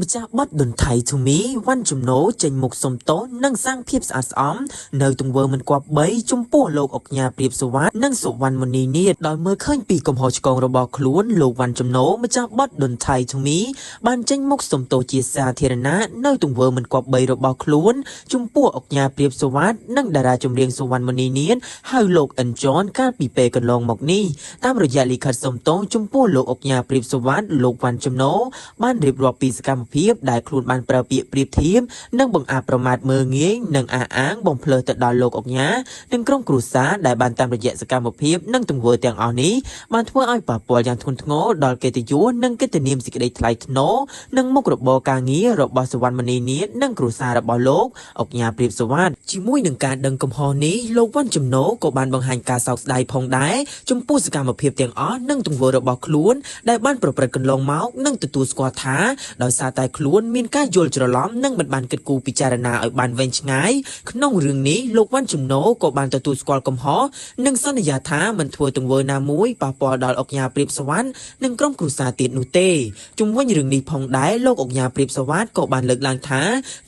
ម្ចាស់បទតន្ត្រី To Me វ៉ាន់ជំណូចេញមុខសុំទោសនិងសាងភាពស្អាតស្អំនៅទង្វើមិនគប្បីចំពោះលោកអុកញ៉ាព្រាបសុវត្ថិនិងសុវណ្ណមនីនាថដោយមើលឃើញពីកំហុសឆ្គងរបស់ខ្លួនលោកវ៉ាន់ជំណូម្ចាស់បទតន្ត្រី To Me បានចេញមុខសុំទោសជាសាធារណៈនៅទង្វើមិនគប្បីរបស់ខ្លួនចំពោះអុកញ៉ាព្រាបសុវត្ថិនិងតារាចម្រៀងសុវណ្ណមនីនាថហៅលោកអិនចនកាលពីពេលកន្លងមកនេះតាមរយៈលិខិតសុំទោសចំពោះលោកអុកញ៉ាព្រាបសុវត្ថិលោកវ៉ាន់ជំណូបានរៀបរាប់ពីសកម្មភាពដែលខ្លួនបានប្រើពាក្យប្រៀបធៀបនិងបង្អាប់ប្រមាថមើលងាយនិងអះអាងបំភ្លើសទៅដល់លោកអុកញ៉ានិងក្រុមគ្រួសារដែលបានតាមរយៈសកម្មភាពនិងទង្វើទាំងអស់នេះបានធ្វើឲ្យប៉ះពាល់យ៉ាងធ្ងន់ធ្ងរដល់កិត្តិយសនិងកិត្តិនាមសេចក្តីថ្លៃថ្នូរនិងមុខរបរការងាររបស់សុវណ្ណមនីនាថនិងគ្រួសាររបស់លោកអុកញ៉ាព្រាបសុវត្ថិជាមួយនឹងការដឹងកំហុសនេះលោកវ៉ាន់ជំណូក៏បានបង្ហាញការសោកស្ដាយផងដែរចំពោះសកម្មភាពទាំងអស់និងទង្វើរបស់ខ្លួនដែលបានប្រព្រឹត្តកន្លងមកនិងទទួលស្គាល់ថាដោយសារតែខ្លួនមានការយល់ច្រឡំនិងមិនបានគិតគូរពិចារណាឲ្យបានវែងឆ្ងាយក្នុងរឿងនេះលោកវ៉ាន់ជំណូក៏បានទទួលស្គាល់កំហុសនិងសន្យាថាមិនធ្វើទង្វើណាមួយប៉ះពាល់ដល់អុកញ៉ាព្រាបសុវត្ថិនិងក្រុមគ្រួសារទៀតនោះទេជុំវិញរឿងនេះផងដែរលោកអុកញ៉ាព្រាបសុវត្ថិក៏បានលើកឡើងថា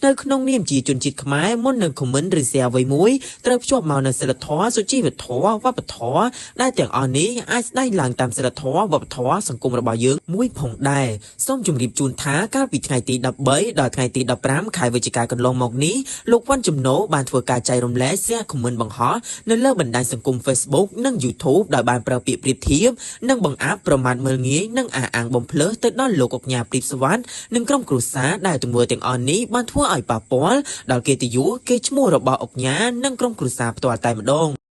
នៅក្នុងនាមជាជនជាតិខ្មែរមុននឹងខមមិនឬសែអ្វីមួយត្រូវភ្ជាប់មកនូវសីលធម៌សុជីវធម៌វប្បធម៌ដែលទាំងអស់នេះអាចស្ដែងឡើងតាមសីលធម៌វប្បធម៌សង្គមរបស់យើងមួយផងដែរសូមជម្រាបជូនថាកាលពីថ្ងៃទី13ដល់ថ្ងៃទី15ខែវិច្ឆិកាកន្លងមកនេះលោកវ៉ាន់ជំណូបានធ្វើការចែករំលែក share comment បង្ហោះនៅលើបណ្ដាញសង្គម Facebook និង YouTube ដោយបានប្រើពាក្យប្រៀបធៀបនិងបង្អាប់ប្រមាថមើលងាយនិងអះអាងបំភ្លើសទៅដល់លោកអុកញ៉ាព្រាបសុវត្ថិនិងក្រុមគ្រួសារដែលទង្វើទាំងអស់នេះបានធ្វើឲ្យប៉ះពាល់ដល់កិត្តិយសកេរ្តិ៍ឈ្មោះរបស់អុកញ៉ានិងក្រុមគ្រួសារផ្ទាល់តែម្ដង